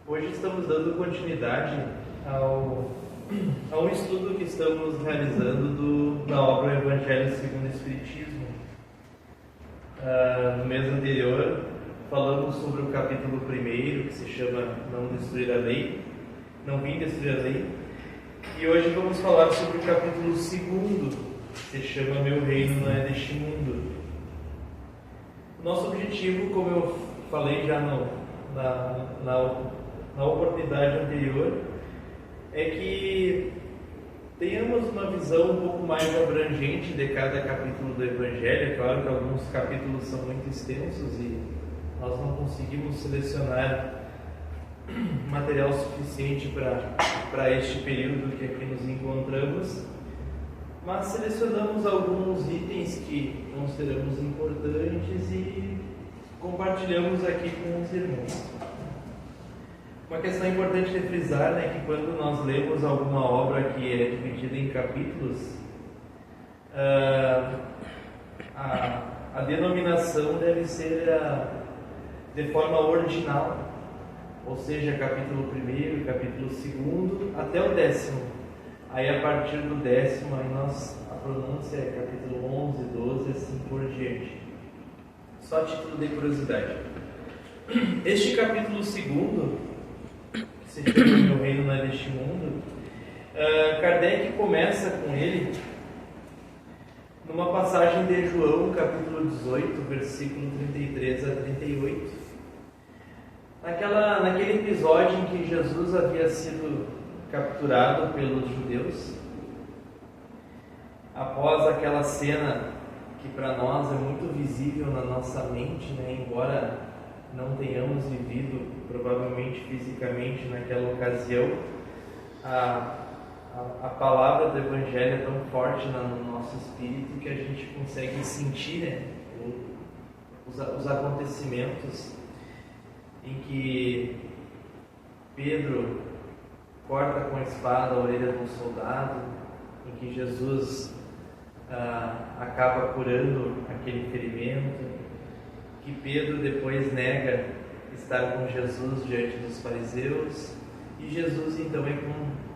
Hoje estamos dando continuidade ao estudo que estamos realizando da obra Evangelho segundo o Espiritismo. No mês anterior falamos sobre o capítulo 1, que se chama Não Destruir a Lei, Não Vim Destruir a Lei, e hoje vamos falar sobre o capítulo 2, que se chama Meu Reino Não É Deste Mundo. Nosso objetivo, como eu falei já na oportunidade anterior, é que tenhamos uma visão um pouco mais abrangente de cada capítulo do Evangelho. É claro que alguns capítulos são muito extensos e nós não conseguimos selecionar material suficiente para este período que aqui nos encontramos, mas selecionamos alguns itens que consideramos importantes e compartilhamos aqui com os irmãos. Uma questão importante de frisar é que quando nós lemos alguma obra que é dividida em capítulos, a denominação deve ser de forma ordinal, ou seja, capítulo 1, capítulo 2, até o 10º. Aí a partir do 10º, a pronúncia é capítulo 11, 12 e assim por diante. Só a título de curiosidade. Este capítulo 2, que se chama Meu Reino Não É Deste Mundo, Kardec começa com ele numa passagem de João, capítulo 18, versículo 33 a 38. Naquele episódio em que Jesus havia sido capturado pelos judeus, após aquela cena que para nós é muito visível na nossa mente, embora não tenhamos vivido provavelmente fisicamente naquela ocasião, a palavra do Evangelho é tão forte no nosso espírito que a gente consegue sentir os acontecimentos em que Pedro corta com a espada a orelha de um soldado, em que Jesus acaba curando aquele ferimento, que Pedro depois nega estar com Jesus diante dos fariseus, e Jesus então é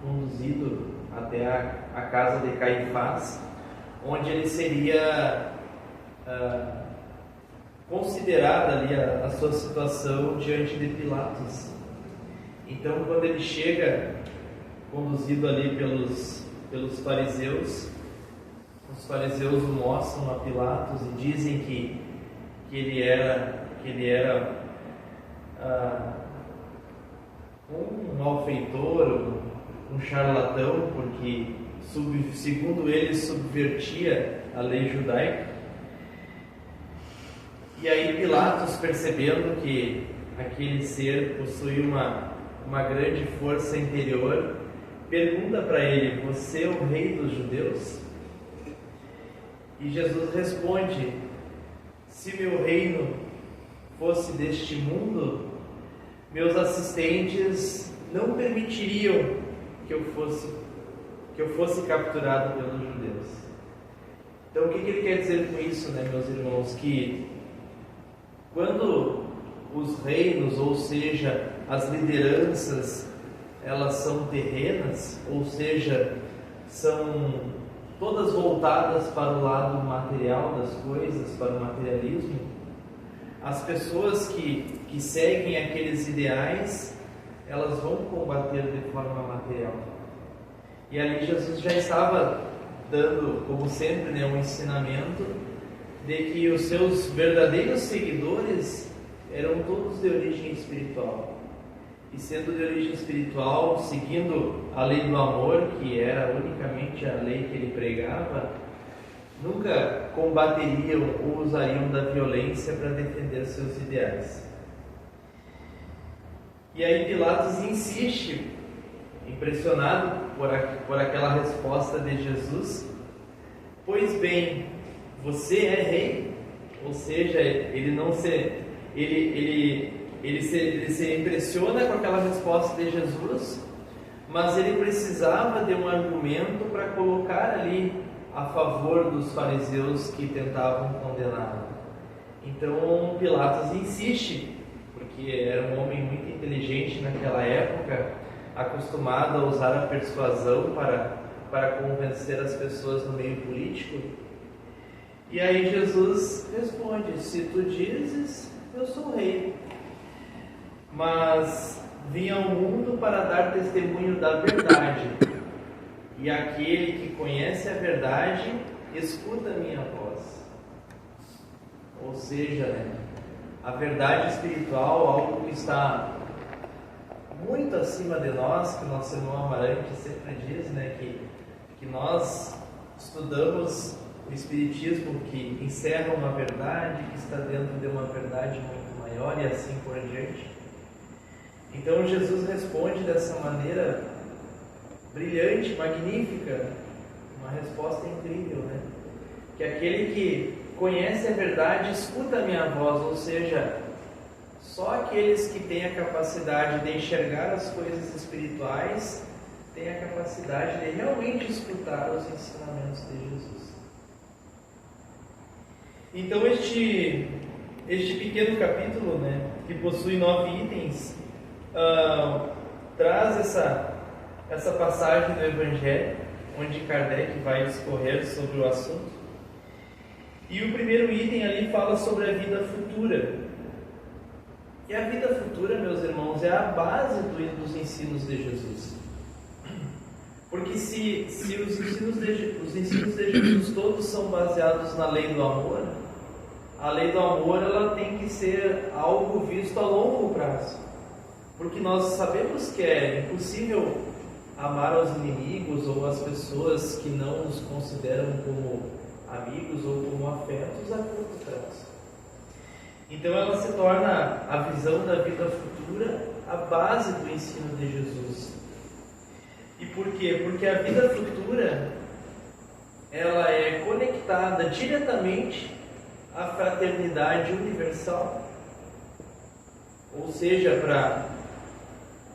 conduzido até a casa de Caifás, onde ele seria considerada ali a sua situação diante de Pilatos. Então, quando ele chega, conduzido ali pelos fariseus, os fariseus o mostram a Pilatos e dizem que ele era um malfeitor, um charlatão, porque segundo ele subvertia a lei judaica. E aí Pilatos, percebendo que aquele ser possuía uma grande força interior, pergunta para ele: você é o rei dos judeus? E Jesus responde: se meu reino fosse deste mundo, meus assistentes não permitiriam que eu fosse capturado pelos judeus. Então, o que ele quer dizer com isso, meus irmãos? Que quando os reinos, ou seja, as lideranças, elas são terrenas, ou seja, são todas voltadas para o lado material das coisas, para o materialismo, as pessoas que seguem aqueles ideais, elas vão combater de forma material. E ali Jesus já estava dando, como sempre, um ensinamento de que os seus verdadeiros seguidores eram todos de origem espiritual. E sendo de origem espiritual, seguindo a lei do amor, que era unicamente a lei que ele pregava, nunca combateriam ou usariam da violência para defender seus ideais. E aí Pilatos insiste, impressionado por aquela resposta de Jesus: pois bem, você é rei? Ou seja, ele se impressiona com aquela resposta de Jesus, mas ele precisava de um argumento para colocar ali a favor dos fariseus que tentavam condená-lo. Então Pilatos insiste, porque que era um homem muito inteligente naquela época, acostumado a usar a persuasão para convencer as pessoas no meio político. E aí Jesus responde: se tu dizes, eu sou rei. Mas vim ao mundo para dar testemunho da verdade. E aquele que conhece a verdade, escuta a minha voz. Ou seja, a verdade espiritual, algo que está muito acima de nós, que o nosso irmão Amarante sempre diz, que nós estudamos o Espiritismo que encerra uma verdade, que está dentro de uma verdade muito maior e assim por diante. Então Jesus responde dessa maneira brilhante, magnífica, uma resposta incrível, que aquele que conhece a verdade escuta a minha voz, ou seja, só aqueles que têm a capacidade de enxergar as coisas espirituais têm a capacidade de realmente escutar os ensinamentos de Jesus. Então este pequeno capítulo, que possui 9 itens, traz essa passagem do Evangelho, onde Kardec vai discorrer sobre o assunto. E o primeiro item ali fala sobre a vida futura. E a vida futura, meus irmãos, é a base dos ensinos de Jesus. Porque se os ensinos de Jesus todos são baseados na lei do amor, a lei do amor ela tem que ser algo visto a longo prazo. Porque nós sabemos que é impossível amar aos inimigos ou as pessoas que não nos consideram como amigos ou como afetos a curto prazo. Então ela se torna a visão da vida futura a base do ensino de Jesus. E por quê? Porque a vida futura ela é conectada diretamente à fraternidade universal. Ou seja,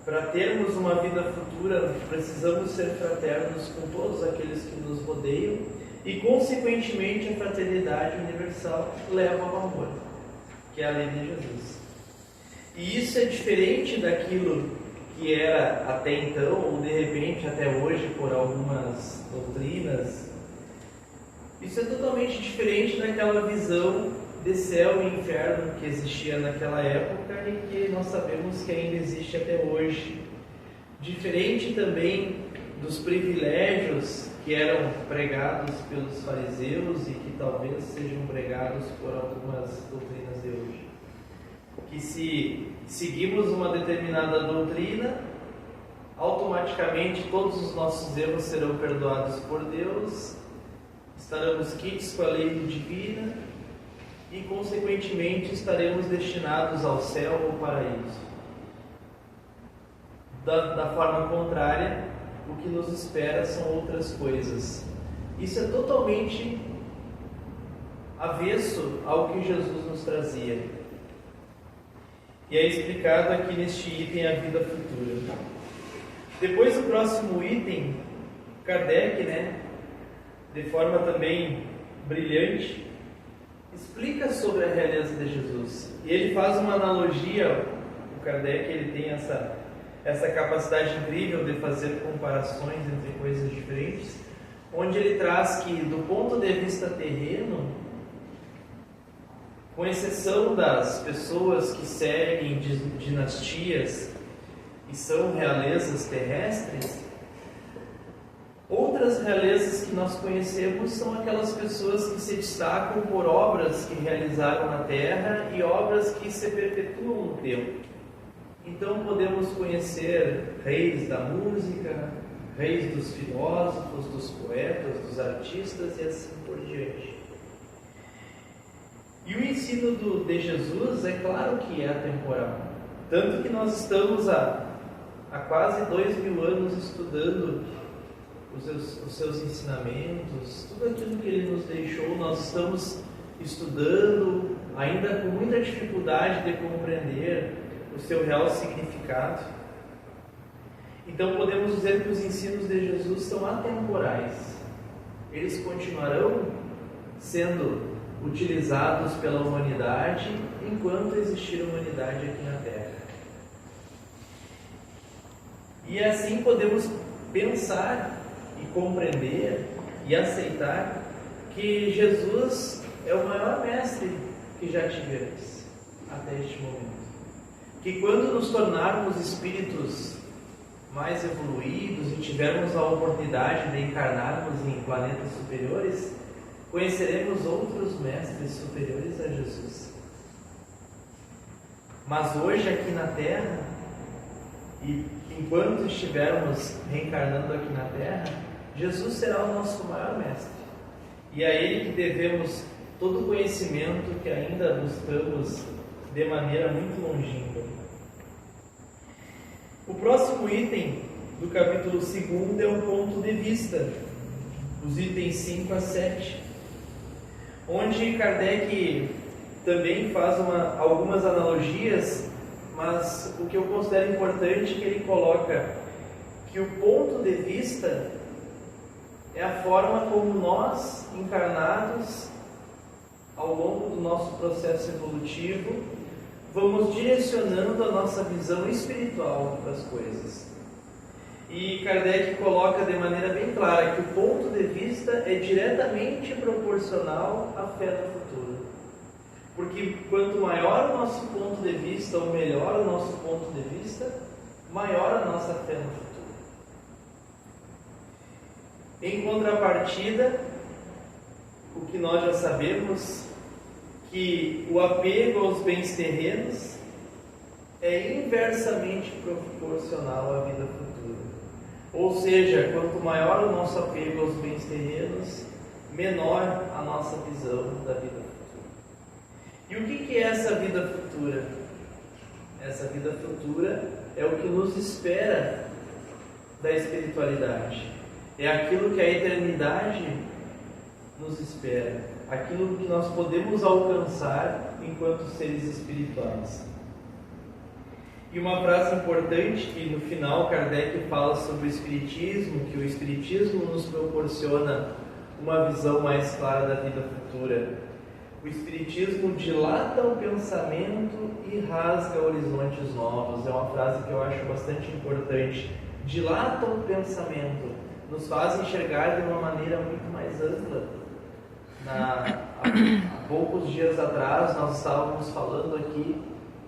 para termos uma vida futura, precisamos ser fraternos com todos aqueles que nos rodeiam e, consequentemente, a fraternidade universal leva ao amor, que é a lei de Jesus. E isso é diferente daquilo que era até então, ou de repente até hoje, por algumas doutrinas. Isso é totalmente diferente daquela visão de céu e inferno que existia naquela época e que nós sabemos que ainda existe até hoje. Diferente também dos privilégios que eram pregados pelos fariseus e que talvez sejam pregados por algumas doutrinas de hoje. Que se seguimos uma determinada doutrina, automaticamente todos os nossos erros serão perdoados por Deus, estaremos quites com a lei divina e, consequentemente, estaremos destinados ao céu ou paraíso. Da forma contrária, o que nos espera são outras coisas. Isso é totalmente avesso ao que Jesus nos trazia. E é explicado aqui neste item a vida futura. Depois do próximo item, Kardec, de forma também brilhante, explica sobre a realeza de Jesus. E ele faz uma analogia. O Kardec ele tem essa capacidade incrível de fazer comparações entre coisas diferentes, onde ele traz que, do ponto de vista terreno, com exceção das pessoas que seguem dinastias e são realezas terrestres, outras realezas que nós conhecemos são aquelas pessoas que se destacam por obras que realizaram na Terra e obras que se perpetuam no tempo. Então podemos conhecer reis da música, reis dos filósofos, dos poetas, dos artistas e assim por diante. E o ensino de Jesus é claro que é atemporal. Tanto que nós estamos há quase 2000 anos estudando os seus ensinamentos, tudo aquilo que Ele nos deixou, nós estamos estudando, ainda com muita dificuldade de compreender o seu real significado. Então podemos dizer que os ensinos de Jesus são atemporais. Eles continuarão sendo utilizados pela humanidade enquanto existir humanidade aqui na Terra. E assim podemos pensar e compreender e aceitar que Jesus é o maior mestre que já tivemos até este momento. Que quando nos tornarmos espíritos mais evoluídos e tivermos a oportunidade de encarnarmos em planetas superiores, conheceremos outros mestres superiores a Jesus. Mas hoje aqui na Terra, e enquanto estivermos reencarnando aqui na Terra, Jesus será o nosso maior mestre. E a Ele que devemos todo o conhecimento que ainda buscamos de maneira muito longínqua. O próximo item do capítulo 2 é o ponto de vista, os itens 5 a 7, onde Kardec também faz algumas analogias, mas o que eu considero importante é que ele coloca que o ponto de vista é a forma como nós, encarnados, ao longo do nosso processo evolutivo, vamos direcionando a nossa visão espiritual para as coisas. E Kardec coloca de maneira bem clara que o ponto de vista é diretamente proporcional à fé no futuro. Porque quanto maior o nosso ponto de vista, ou melhor o nosso ponto de vista, maior a nossa fé no futuro. Em contrapartida, o que nós já sabemos, que o apego aos bens terrenos é inversamente proporcional à vida futura. Ou seja, quanto maior o nosso apego aos bens terrenos, menor a nossa visão da vida futura. E o que é essa vida futura? Essa vida futura é o que nos espera da espiritualidade. É aquilo que a eternidade nos espera, aquilo que nós podemos alcançar enquanto seres espirituais. E uma frase importante que no final Kardec fala sobre o Espiritismo, que o Espiritismo nos proporciona uma visão mais clara da vida futura. O Espiritismo dilata o pensamento e rasga horizontes novos. É uma frase que eu acho bastante importante. Dilata o pensamento, nos faz enxergar de uma maneira muito mais ampla. Há poucos dias atrás nós estávamos falando aqui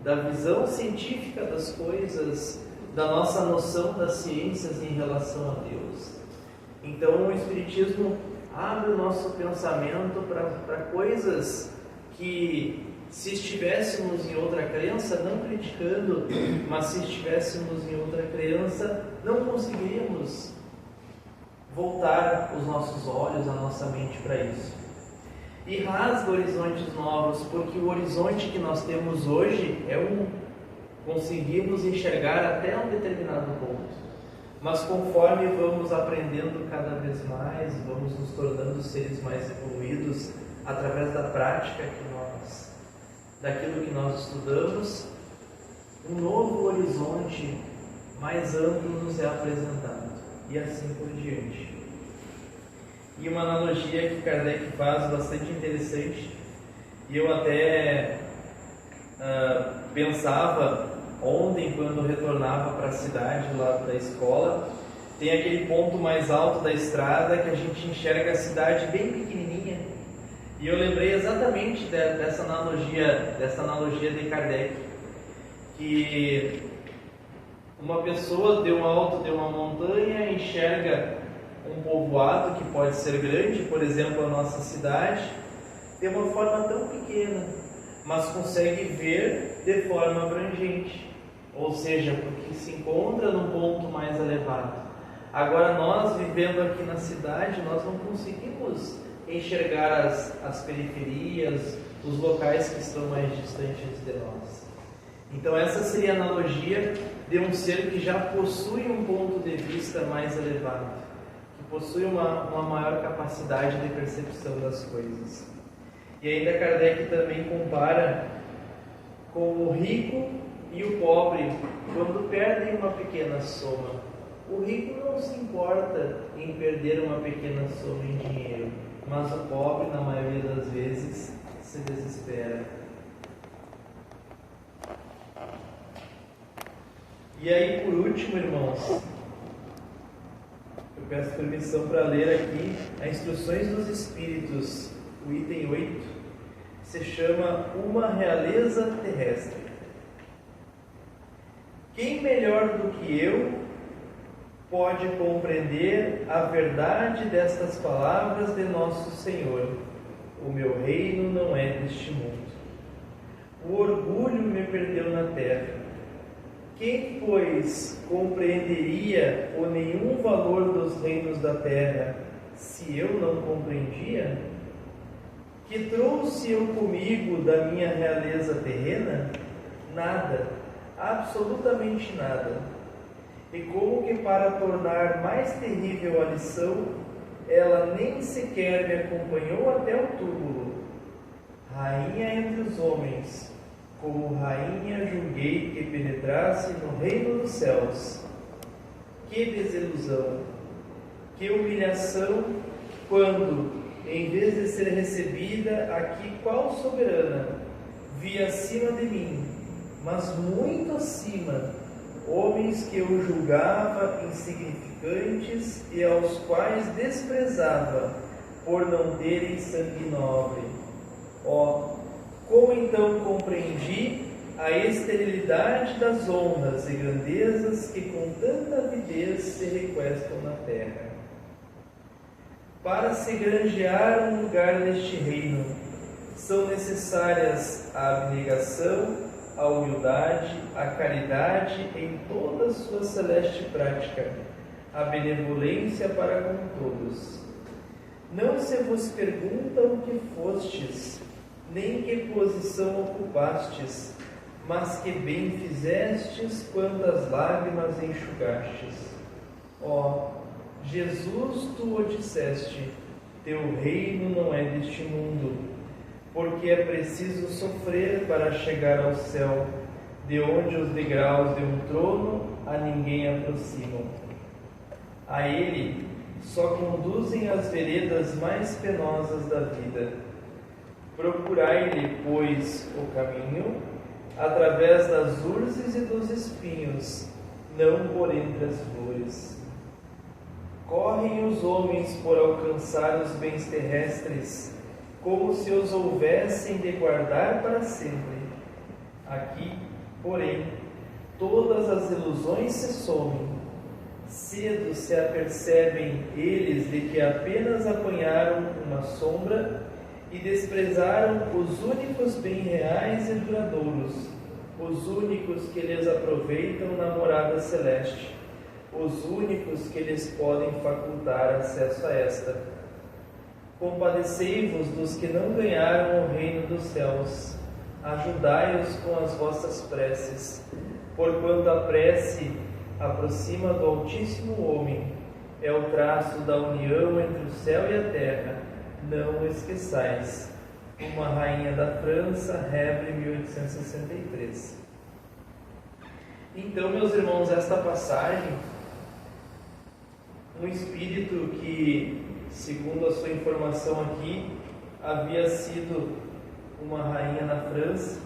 da visão científica das coisas, da nossa noção das ciências em relação a Deus. Então o Espiritismo abre o nosso pensamento para coisas que, se estivéssemos em outra crença, não criticando, mas se estivéssemos em outra crença, não conseguiríamos voltar os nossos olhos, a nossa mente para isso. E rasga horizontes novos, porque o horizonte que nós temos hoje é conseguimos enxergar até um determinado ponto. Mas conforme vamos aprendendo cada vez mais, vamos nos tornando seres mais evoluídos através da prática daquilo que nós estudamos, um novo horizonte mais amplo nos é apresentado, e assim por diante. E uma analogia que Kardec faz bastante interessante, e eu até pensava ontem, quando retornava para a cidade lá da escola, tem aquele ponto mais alto da estrada que a gente enxerga a cidade bem pequenininha, e eu lembrei exatamente dessa analogia de Kardec, que uma pessoa de um alto de uma montanha enxerga um povoado que pode ser grande, por exemplo a nossa cidade, de uma forma tão pequena, mas consegue ver de forma abrangente, ou seja, porque se encontra num ponto mais elevado. Agora nós, vivendo aqui na cidade, nós não conseguimos enxergar as periferias, os locais que estão mais distantes de nós. Então essa seria a analogia de um ser que já possui um ponto de vista mais elevado, que possui uma maior capacidade de percepção das coisas. E ainda Kardec também compara com o rico e o pobre quando perdem uma pequena soma. O rico não se importa em perder uma pequena soma em dinheiro, mas o pobre, na maioria das vezes, se desespera. E aí, por último, irmãos, eu peço permissão para ler aqui as Instruções dos Espíritos, o item 8, se chama Uma Realeza Terrestre. Quem melhor do que eu pode compreender a verdade destas palavras de nosso Senhor? O meu reino não é deste mundo. O orgulho me perdeu na terra. Quem, pois, compreenderia o nenhum valor dos reinos da terra, se eu não compreendia? Que trouxe eu comigo da minha realeza terrena? Nada, absolutamente nada. E como que para tornar mais terrível a lição, ela nem sequer me acompanhou até o túmulo. Rainha entre os homens, como rainha julguei que penetrasse no reino dos céus. Que desilusão, que humilhação, quando, em vez de ser recebida aqui qual soberana, vi acima de mim, mas muito acima, homens que eu julgava insignificantes e aos quais desprezava por não terem sangue nobre. Ó, como então compreendi a esterilidade das honras e grandezas que com tanta avidez se requestam na terra. Para se granjear um lugar neste reino, são necessárias a abnegação, a humildade, a caridade em toda a sua celeste prática, a benevolência para com todos. Não se vos pergunta o que fostes, nem que posição ocupastes, mas que bem fizestes quantas lágrimas enxugastes. Ó, Jesus, tu o disseste, teu reino não é deste mundo, porque é preciso sofrer para chegar ao céu, de onde os degraus de um trono a ninguém aproximam. A ele só conduzem as veredas mais penosas da vida. Procurai-lhe, pois, o caminho, através das urzes e dos espinhos, não por entre as flores. Correm os homens por alcançar os bens terrestres, como se os houvessem de guardar para sempre. Aqui, porém, todas as ilusões se somem. Cedo se apercebem eles de que apenas apanharam uma sombra e desprezaram os únicos bens reais e duradouros, os únicos que lhes aproveitam na morada celeste, os únicos que lhes podem facultar acesso a esta. Compadecei-vos dos que não ganharam o reino dos céus, ajudai-os com as vossas preces, porquanto a prece aproxima do Altíssimo Homem, é o traço da união entre o céu e a terra. Não esqueçais. Uma rainha da França, Rèvre, 1863. Então, meus irmãos, esta passagem, um espírito que, segundo a sua informação aqui, havia sido uma rainha na França,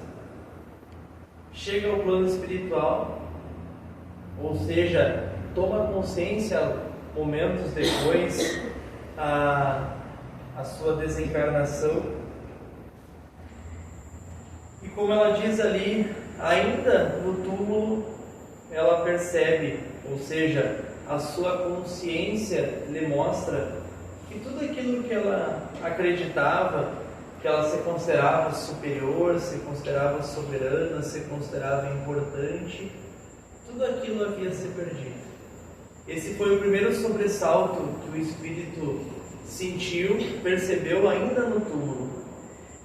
chega ao plano espiritual, ou seja, toma consciência momentos depois a sua desencarnação, e como ela diz ali, ainda no túmulo ela percebe, ou seja, a sua consciência lhe mostra que tudo aquilo que ela acreditava, que ela se considerava superior, se considerava soberana, se considerava importante, tudo aquilo havia se perdido. Esse foi o primeiro sobressalto que o espírito sentiu, percebeu ainda no túmulo.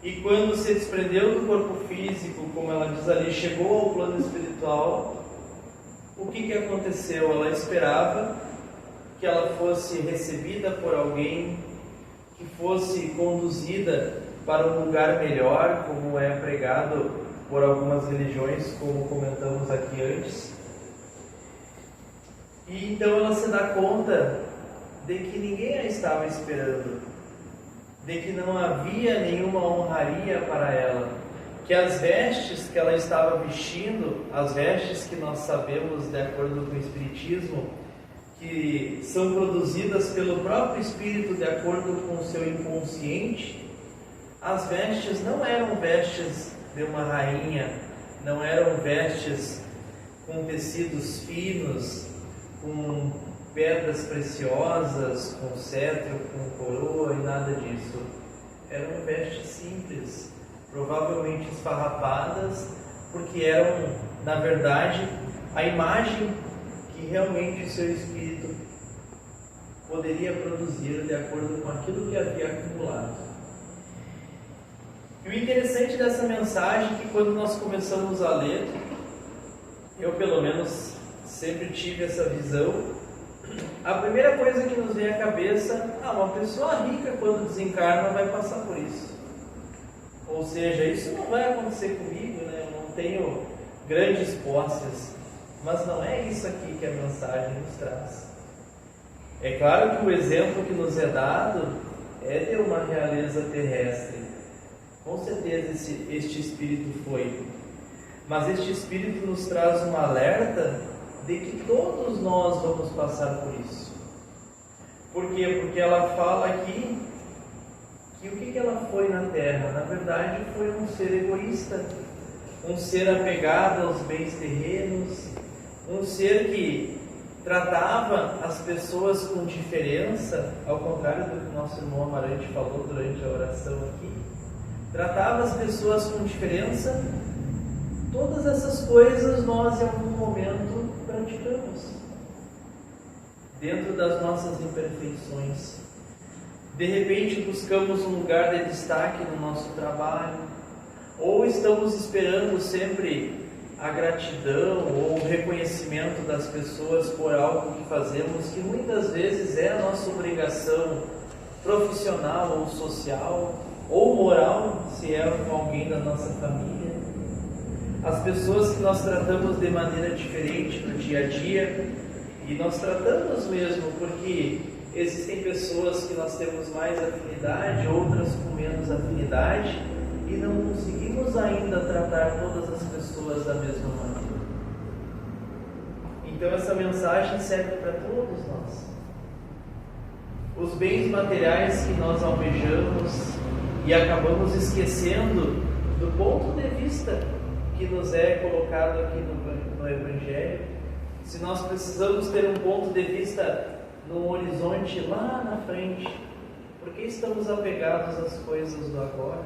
E quando se desprendeu do corpo físico, como ela diz ali, chegou ao plano espiritual, o que aconteceu? Ela esperava que ela fosse recebida por alguém, que fosse conduzida para um lugar melhor, como é pregado por algumas religiões, como comentamos aqui antes. E então ela se dá conta de que ninguém a estava esperando, de que não havia nenhuma honraria para ela, que as vestes que ela estava vestindo, as vestes que nós sabemos, de acordo com o Espiritismo, que são produzidas pelo próprio Espírito de acordo com o seu inconsciente, as vestes não eram vestes de uma rainha, não eram vestes com tecidos finos, com pedras preciosas, com cetro, com coroa e nada disso. Eram vestes simples, provavelmente esfarrapadas, porque eram, na verdade, a imagem que realmente o seu espírito poderia produzir de acordo com aquilo que havia acumulado. E o interessante dessa mensagem é que quando nós começamos a ler, eu pelo menos sempre tive essa visão, a primeira coisa que nos vem à cabeça, uma pessoa rica quando desencarna vai passar por isso. Ou seja, isso não vai acontecer comigo, né? Eu não tenho grandes posses. Mas não é isso aqui que a mensagem nos traz. É claro que o exemplo que nos é dado é de uma realeza terrestre. Com certeza este Espírito foi. Mas este Espírito nos traz um alerta de que todos nós vamos passar por isso. Por quê? Porque ela fala aqui que o que ela foi na Terra? Na verdade, foi um ser egoísta, um ser apegado aos bens terrenos, um ser que tratava as pessoas com diferença, ao contrário do que o nosso irmão Amarante falou durante a oração aqui. Tratava as pessoas com diferença. Todas essas coisas nós em algum momento praticamos, dentro das nossas imperfeições. De repente buscamos um lugar de destaque no nosso trabalho, ou estamos esperando sempre a gratidão ou o reconhecimento das pessoas por algo que fazemos, que muitas vezes é a nossa obrigação profissional ou social, ou moral, se é com alguém da nossa família. As pessoas que nós tratamos de maneira diferente no dia a dia, e nós tratamos mesmo porque existem pessoas que nós temos mais afinidade, outras com menos afinidade, e não conseguimos ainda tratar todas as pessoas da mesma maneira. Então essa mensagem serve para todos nós. Os bens materiais que nós almejamos e acabamos esquecendo do ponto de vista que nos é colocado aqui no Evangelho, se nós precisamos ter um ponto de vista no horizonte lá na frente, porque estamos apegados às coisas do agora?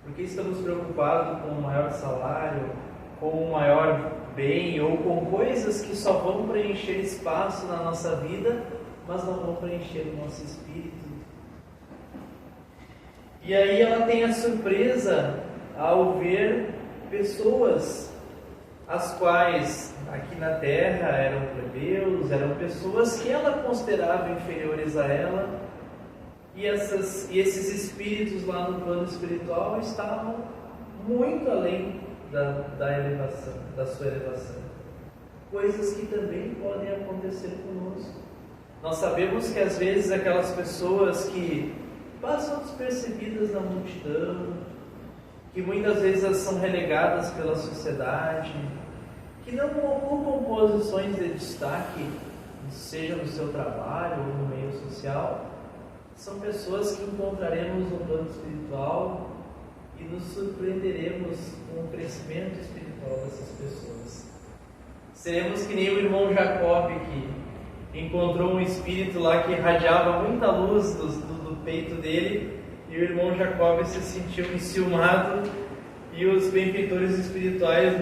Porque estamos preocupados com um maior salário, com um maior bem, ou com coisas que só vão preencher espaço na nossa vida, mas não vão preencher o nosso espírito. E aí ela tem a surpresa ao ver pessoas, as quais aqui na Terra eram plebeus, eram pessoas que ela considerava inferiores a ela, e esses espíritos lá no plano espiritual estavam muito além da elevação, da sua elevação. Coisas que também podem acontecer conosco. Nós sabemos que às vezes aquelas pessoas que passam despercebidas na multidão, que muitas vezes elas são relegadas pela sociedade, que não ocupam posições de destaque, seja no seu trabalho ou no meio social, são pessoas que encontraremos no plano espiritual e nos surpreenderemos com o crescimento espiritual dessas pessoas. Seremos que nem o irmão Jacob, que encontrou um espírito lá que irradiava muita luz do peito dele, e o irmão Jacob se sentiu enciumado, e os benfeitores espirituais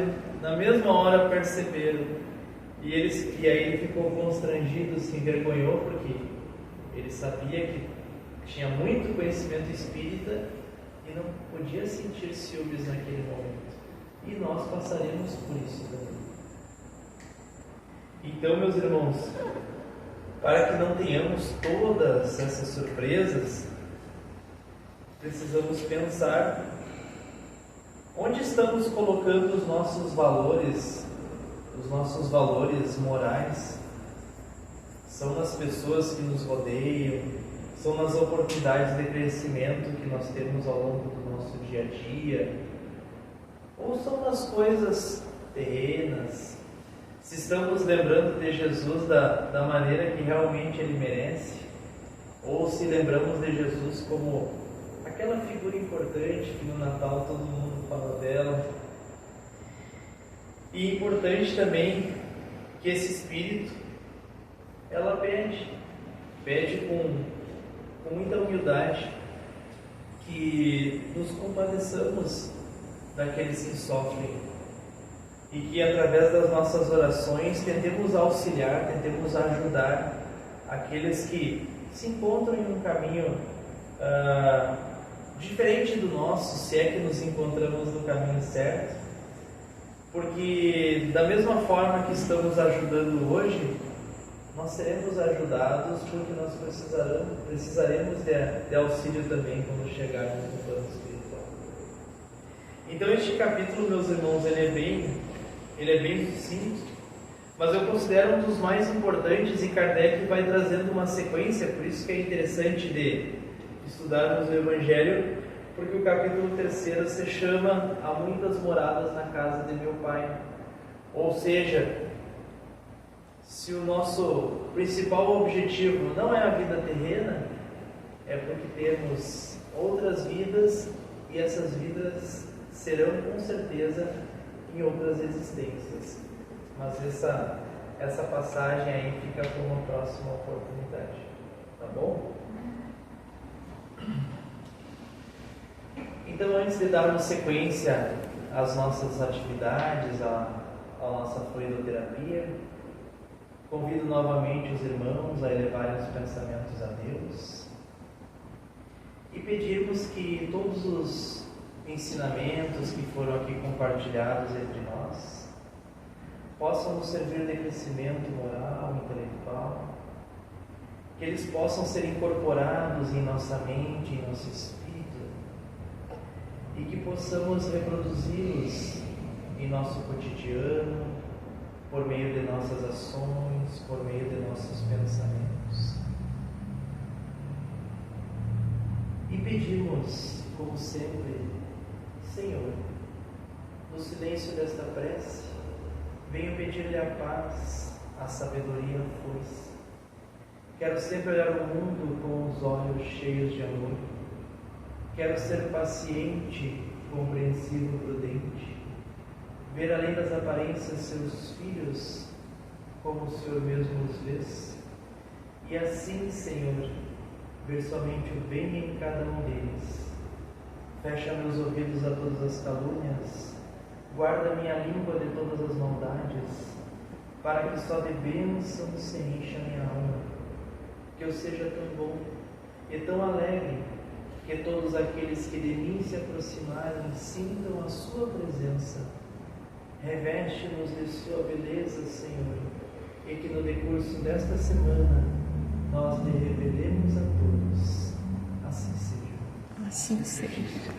na mesma hora perceberam, e aí ele ficou constrangido, se envergonhou, porque ele sabia que tinha muito conhecimento espírita e não podia sentir ciúmes naquele momento. E nós passaremos por isso também. Então, meus irmãos, para que não tenhamos todas essas surpresas, precisamos pensar onde estamos colocando os nossos valores morais. São nas pessoas que nos rodeiam, são nas oportunidades de crescimento que nós temos ao longo do nosso dia a dia, ou são nas coisas terrenas, se estamos lembrando de Jesus da maneira que realmente Ele merece, ou se lembramos de Jesus como aquela figura importante que no Natal todo mundo fala dela. E importante também que esse Espírito, ela pede com muita humildade que nos compadeçamos daqueles que sofrem e que através das nossas orações tentemos auxiliar, tentemos ajudar aqueles que se encontram em um caminho diferente do nosso, se é que nos encontramos no caminho certo, porque da mesma forma que estamos ajudando hoje, nós seremos ajudados porque nós precisaremos de auxílio também quando chegarmos no plano espiritual. Então este capítulo, meus irmãos, ele é bem sucinto, mas eu considero um dos mais importantes, e Kardec vai trazendo uma sequência, por isso que é interessante de estudarmos o Evangelho, porque o capítulo 3 se chama Há muitas moradas na casa de meu Pai. Ou seja, se o nosso principal objetivo não é a vida terrena, é porque temos outras vidas, e essas vidas serão com certeza em outras existências. Mas essa passagem aí fica para uma próxima oportunidade, tá bom? Então, antes de darmos sequência às nossas atividades, à nossa fluidoterapia, convido novamente os irmãos a elevarem os pensamentos a Deus e pedirmos que todos os ensinamentos que foram aqui compartilhados entre nós possam nos servir de crescimento moral, intelectual, que eles possam ser incorporados em nossa mente, em nosso espírito, e que possamos reproduzi-los em nosso cotidiano, por meio de nossas ações, por meio de nossos pensamentos. E pedimos, como sempre, Senhor, no silêncio desta prece, venho pedir-lhe a paz, a sabedoria e a força. Quero sempre olhar o mundo com os olhos cheios de amor. Quero ser paciente, compreensivo, prudente. Ver além das aparências seus filhos, como o Senhor mesmo os vê. E assim, Senhor, ver somente o bem em cada um deles. Fecha meus ouvidos a todas as calúnias, guarda minha língua de todas as maldades, para que só de bênçãos se encha minha alma, que eu seja tão bom e tão alegre, que todos aqueles que de mim se aproximarem sintam a sua presença. Reveste-nos de sua beleza, Senhor, e que no decurso desta semana nós lhe revelemos a todos. Assim seja. Assim seja.